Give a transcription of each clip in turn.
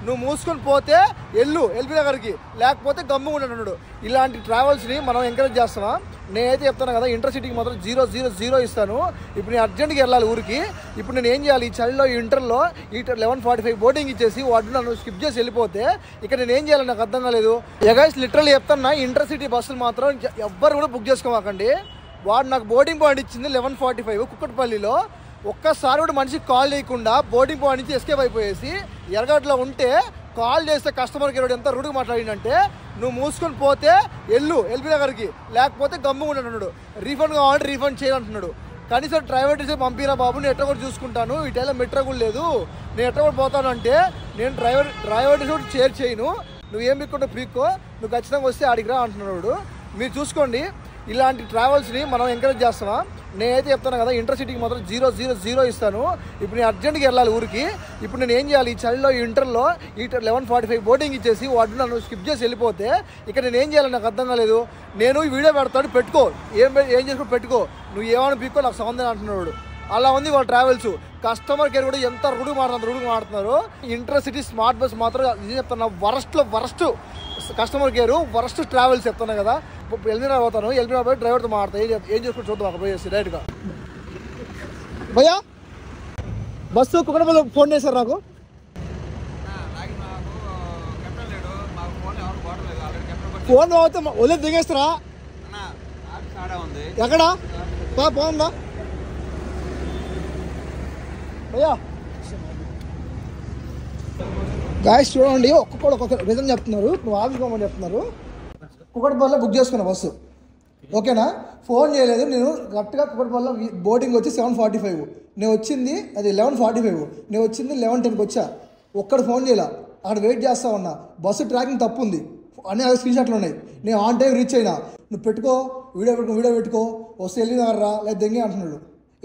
నువ్వు మూసుకొని పోతే ఎల్బీ నగర్కి, లేకపోతే గమ్ము ఉన్నాడు. ఇలాంటి ట్రావెల్స్ని మనం ఎంకరేజ్ చేస్తామా? నేనైతే చెప్తాను కదా, ఇంటర్సిటీకి మాత్రం 000 ఇస్తాను. ఇప్పుడు నేను అర్జెంట్గా వెళ్ళాలి ఊరికి. ఇప్పుడు నేను ఏం చేయాలి? ఈ చలిలో ఇంటర్లో 11:45 బోర్డింగ్ ఇచ్చేసి వాడు నన్ను స్కిప్ చేసి వెళ్ళిపోతే ఇక్కడ నేను ఏం చేయాలి? నాకు అర్థం కాలేదు. గైస్ లిటరల్లీ చెప్తాను, ఇంటర్సిటీ బస్సులు మాత్రం ఎవ్వరు కూడా బుక్ చేసుకోమాకండి. వాడు నాకు బోర్డింగ్ పాయింట్ ఇచ్చింది 11:45 కుక్కట్పల్లిలో. ఒక్కసారి కూడా మనిషికి కాల్ చేయకుండా బోర్డింగ్ పాయింట్ నుంచి ఎస్కేప్ అయిపోయేసి ఎరగట్లో ఉంటే కాల్ చేస్తే కస్టమర్ కేర్ ఎంత రూడ్గా మాట్లాడిందంటే, నువ్వు మూసుకొని పోతే ఎల్బీ నగర్కి, లేకపోతే గమ్ము ఉన్నాడు. రీఫండ్ కావాలంటే రీఫండ్ చేయాలంటున్నాడు. కనీసం డ్రైవర్ టీచర్ పంపిరా బాబు, నేను ఎట్లా కూడా చూసుకుంటాను, ఈ టైంలో మెట్రో కూడా లేదు, నేను ఎట్లా కూడా పోతాను అంటే, నేను డ్రైవర్ టీచర్ షేర్ చేయను, నువ్వేం పీక్కుంటో పీక్కో, నువ్వు ఖచ్చితంగా వస్తే ఆడికి రా అంటున్నాడు. మీరు చూసుకోండి, ఇలాంటి ట్రావెల్స్ని మనం ఎంకరేజ్ చేస్తామా? నేనైతే చెప్తాను కదా, ఇంటర్సిటీకి మాత్రం 000 ఇస్తాను. ఇప్పుడు నేను అర్జెంట్గా వెళ్ళాలి ఊరికి. ఇప్పుడు నేను ఏం చేయాలి? ఈ చలిలో ఇంటర్లో 11:45 బోర్డింగ్ ఇచ్చేసి వాడు నన్ను స్కిప్ చేసి వెళ్ళిపోతే ఇక్కడ నేను ఏం చేయాలి? నాకు అర్థం కాలేదు. నేను ఈ వీడియో పెడతాడు, పెట్టుకో, ఏం చేసుకో పెట్టుకో, నువ్వు ఏమైనా పీక్కో, నాకు సంబంధం అంటున్నాడు. అలా ఉంది వాళ్ళ ట్రావెల్స్. కస్టమర్ కేర్ కూడా ఎంత రూడ్గా మాడుతున్నారు. ఇంటర్సిటీ స్మార్ట్ బస్ మాత్రం నేను చెప్తున్నా, worst customer care, worst travels చెప్తున్నా కదా. ఎల్బీ పోతాను, ఎల్బీ పోయి డ్రైవర్తో మాడతాను, ఏం చేసుకుని చూద్దాం అక్కడ పోయేసి డైరెక్ట్గా. భయ్యా బస్సు కుక్కడపల్లి ఫోన్ చేశారు నాకు. ఫోన్ పోతే వదిలేదు దిగేస్తారా? ఎక్కడా పోందా భయ్యా? గాయస్ చూడండి, ఒక్కొక్క రీజన్ చెప్తున్నారు. నువ్వు ఆఫీస్ పోమని చెప్తున్నారు. కుక్కట్పల్లిలో బుక్ చేసుకున్నా బస్సు, ఓకేనా? ఫోన్ చేయలేదు. నేను కరెక్ట్గా కుక్కట్పల్లిలో బోర్డింగ్ వచ్చి 7:45, నేను వచ్చింది అది 11:45, నేను వచ్చింది 11:10కి వచ్చా. ఒక్కడు ఫోన్ చేయాల, అక్కడ వెయిట్ చేస్తా ఉన్నా. బస్సు ట్రాకింగ్ తప్పు ఉంది, అన్నీ అదే స్క్రీన్ షాట్లు ఉన్నాయి. నేను ఆన్ టైం రీచ్ అయినా. నువ్వు పెట్టుకో, వీడియో పెట్టుకో, వస్తే వెళ్ళినారా లేదా దెంగే అంటున్నాడు.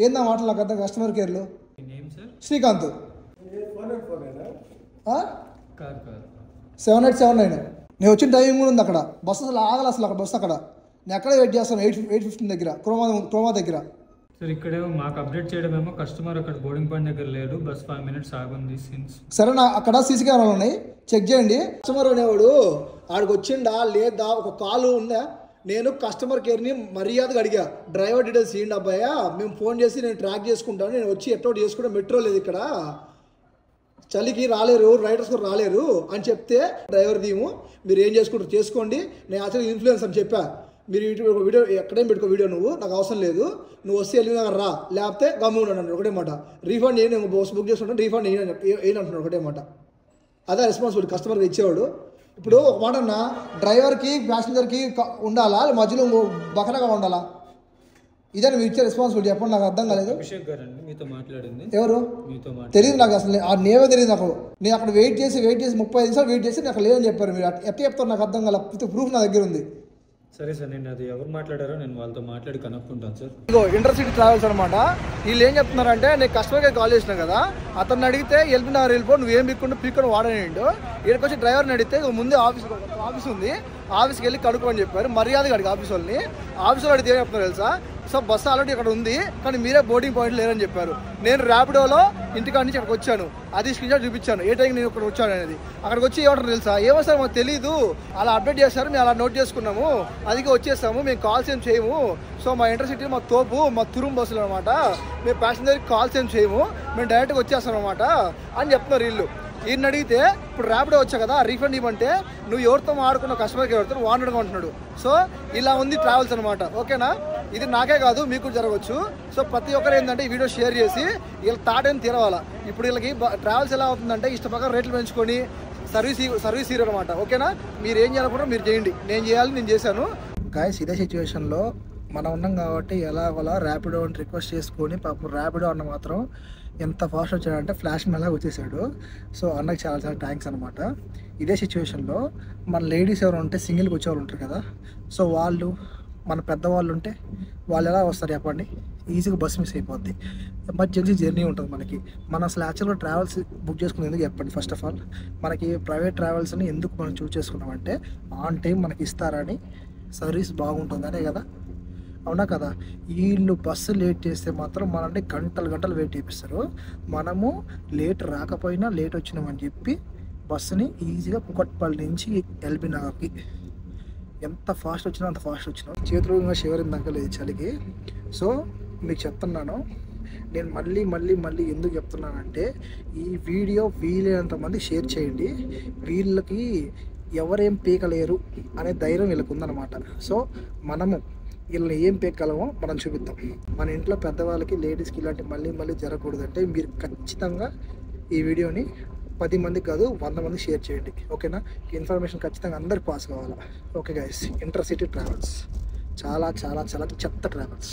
ఏందా మాటలు నాకు అర్థం. కస్టమర్ కేర్లో శ్రీకాంత్ 7879. నేను వచ్చిన టైం కూడా ఉంది అక్కడ. బస్సు అసలు ఆగలి, అసలు అక్కడ బస్సు అక్కడ. నేను అక్కడే వెయిట్ చేస్తాను 8:15 దగ్గర, క్రోమా దగ్గర. సార్ ఇక్కడే మాకు అప్డేట్ చేయడమేమో కస్టమర్ అక్కడ బోర్డింగ్ పాయింట్ దగ్గర లేడు, బస్ 5 minutes ఆగుంది. సరే, నా అక్కడ సీసీ కెమెరాలు ఉన్నాయి, చెక్ చేయండి. కస్టమర్ అనేవాడు ఆడికి వచ్చిండా లేదా, ఒక కాల్ ఉందా? నేను కస్టమర్ కేర్ని మర్యాదగా అడిగా, డ్రైవర్ డీటెయిల్స్ ఇవ్వండి అబ్బాయా, మేము ఫోన్ చేసి నేను ట్రాక్ చేసుకుంటాను, నేను వచ్చి ఎట్లా చేసుకుంటా, మెట్రో లేదు ఇక్కడ, చలికి రాలేరు, రైడర్స్ కూడా రాలేరు అని చెప్తే, డ్రైవర్ దీము మీరు ఏం చేసుకుంటారు చేసుకోండి, నేను యాక్చువల్గా ఇన్ఫ్లుయెన్స్ అని చెప్పా. మీరు వీడియో ఎక్కడేం పెట్టుకో, వీడియో నాకు అవసరం లేదు, నువ్వు వస్తే వెళ్ళినా రా, లేకపోతే గమ్ము ఉన్నాను ఒకటే మాట. రీఫండ్ నేను బస్ బుక్ చేసుకుంటాను, రీఫండ్ అంటున్నాడు ఒకటే మాట. అదే రెస్పాన్సిబిలిటీ కస్టమర్కి ఇచ్చేవాడు. ఇప్పుడు ఒక మాట అన్న, డ్రైవర్కి ప్యాసింజర్కి ఉండాలా, మధ్యలో బకరగా ఉండాలా? ఇదే మీరు ఇచ్చే రెస్పాన్సిబిలిటీ చెప్పండి, నాకు అర్థం కాలేదు. ఎవరు తెలియదు నాకు, అసలు నేమే తెలియదు నాకు. నేను అక్కడ వెయిట్ చేసి 35 నిమిషాలు వెయిట్ చేసి నాకు లేదని చెప్పారు. మీరు ఎట్లా చెప్తారు నాకు అర్థం కాల. ప్రూఫ్ నా దగ్గర ఉంది. సరే సార్, నేను అది ఎవరు మాట్లాడారో నేను వాళ్ళతో మాట్లాడి కనుక్కుంటాను సార్. ఇగో ఇంటర్సిటీ ట్రావెల్స్ అనమాట. వీళ్ళు ఏం చెప్తున్నారంటే, నేను కస్టమర్కి కాల్ చేసినా కదా, అతన్ని అడిగితే ఎల్బీ నగర్ వెళ్ళిపో, నువ్వేం పీక్కుంటూ వాడనేయండు. ఇక్కడికి వచ్చి డ్రైవర్ని అడిగితే ముందే ఆఫీస్ ఉంది, ఆఫీస్కి వెళ్ళి కనుక్కోమని చెప్పారు. మర్యాదగా అడిగి ఆఫీస్ వాళ్ళని. ఆఫీస్ వాళ్ళు అడిగితే ఏం చెప్తున్నారు తెలుసా? సో బస్సు ఆల్రెడీ ఇక్కడ ఉంది, కానీ మీరే బోర్డింగ్ పాయింట్ లేరని చెప్పారు. నేను ర్యాపిడోలో ఇంటికాడ నుంచి ఇక్కడికి వచ్చాను, అది స్క్రీన్ షాట్ చూపించాను ఏ టైంకి నేను ఇక్కడ వచ్చాను అనేది. అక్కడికి వచ్చి ఏమంటారు తెలుసా? ఏమో సార్ మాకు తెలీదు, అలా అప్డేట్ చేస్తారు, మేము అలా నోట్ చేసుకున్నాము, అదికి వచ్చేస్తాము, మేము కాల్స్ ఏం చేయము. సో మా ఇంటర్సిటీ మా తోపు, మా తురుం బస్సులు అనమాట, మేము ప్యాసింజర్కి కాల్స్ ఏం చేయము, మేము డైరెక్ట్గా వచ్చేస్తాం అనమాట అని చెప్తున్నారు వీళ్ళు. ఈయన అడిగితే ఇప్పుడు ర్యాపిడో వచ్చా కదా, రీఫండ్ ఇవ్వమంటే నువ్వు ఎవరితో ఆడుకున్న కస్టమర్కి ఎవరితో వాండెడ్గా ఉంటున్నాడు. సో ఇలా ఉంది ట్రావెల్స్ అనమాట, ఓకేనా? ఇది నాకే కాదు, మీకు జరగవచ్చు. సో ప్రతి ఒక్కరు ఏంటంటే ఈ వీడియో షేర్ చేసి వీళ్ళ తాటేం తీరవాలా. ఇప్పుడు వీళ్ళకి ట్రావెల్స్ ఎలా అవుతుందంటే, ఇష్ట ప్రకారం రేట్లు పెంచుకొని సర్వీస్ హీరో అనమాట, ఓకేనా? మీరు ఏం చేయాలనుకుంటే మీరు చేయండి, నేను చేశాను. గాయస్ ఇదే సిచ్యువేషన్లో మనం ఉన్నాం కాబట్టి ఎలాగోలా ర్యాపిడో అని రిక్వెస్ట్ చేసుకొని, పాపం ర్యాపిడో అన్న మాత్రం ఎంత ఫాస్ట్ వచ్చాడంటే ఫ్లాష్ మెలా వచ్చేసాడు. సో అన్నకి చాలా చాలా థ్యాంక్స్ అనమాట. ఇదే సిచ్యువేషన్లో మన లేడీస్ ఎవరు ఉంటే సింగిల్కి వచ్చేవాళ్ళు ఉంటారు కదా, సో వాళ్ళు మన పెద్దవాళ్ళు ఉంటే వాళ్ళు ఎలా వస్తారు చెప్పండి? ఈజీగా బస్ మిస్ అయిపోద్ది, ఎమర్జెన్సీ జర్నీ ఉంటుంది మనకి. మనం అసలు యాక్చువల్గా ట్రావెల్స్ బుక్ చేసుకుని ఎందుకు చెప్పండి? ఫస్ట్ ఆఫ్ ఆల్ మనకి ప్రైవేట్ ట్రావెల్స్ని ఎందుకు మనం చూస్ చేసుకున్నామంటే, ఆన్ టైం మనకి ఇస్తారని, సర్వీస్ బాగుంటుందనే కదా, అవునా కదా? వీళ్ళు బస్సు లేట్ చేస్తే మాత్రం మనల్ని గంటలు వెయిట్ చేపిస్తారు. మనము లేట్ రాకపోయినా లేట్ వచ్చినామని చెప్పి బస్సుని ఈజీగా కుకట్పల్లి నుంచి ఎల్బీ నగర్కి ఎంత ఫాస్ట్ వచ్చినా అంత ఫాస్ట్ వచ్చినా చేతులు ఇంకా షివరింగ్ దాకా లేదు చలికి. సో మీకు చెప్తున్నాను, నేను మళ్ళీ ఎందుకు చెప్తున్నానంటే ఈ వీడియో వీలైనంత మంది షేర్ చేయండి. వీళ్ళకి ఎవరేం పీకలేరు అనే ధైర్యం వీళ్ళకి ఉందన్నమాట. సో మనము వీళ్ళని ఏం పీకగలమో మనం చూపిద్దాం. మన ఇంట్లో పెద్దవాళ్ళకి లేడీస్కి ఇలాంటి మళ్ళీ జరగకూడదంటే మీరు ఖచ్చితంగా ఈ వీడియోని 10 మందికి కాదు 100 మందికి షేర్ చేయండి. ఓకేనా? ఇన్ఫర్మేషన్ ఖచ్చితంగా అందరికి పాస్ కావాలా. ఓకే గైస్, ఇంటర్సిటీ ట్రావెల్స్ చాలా చెత్త ట్రావెల్స్.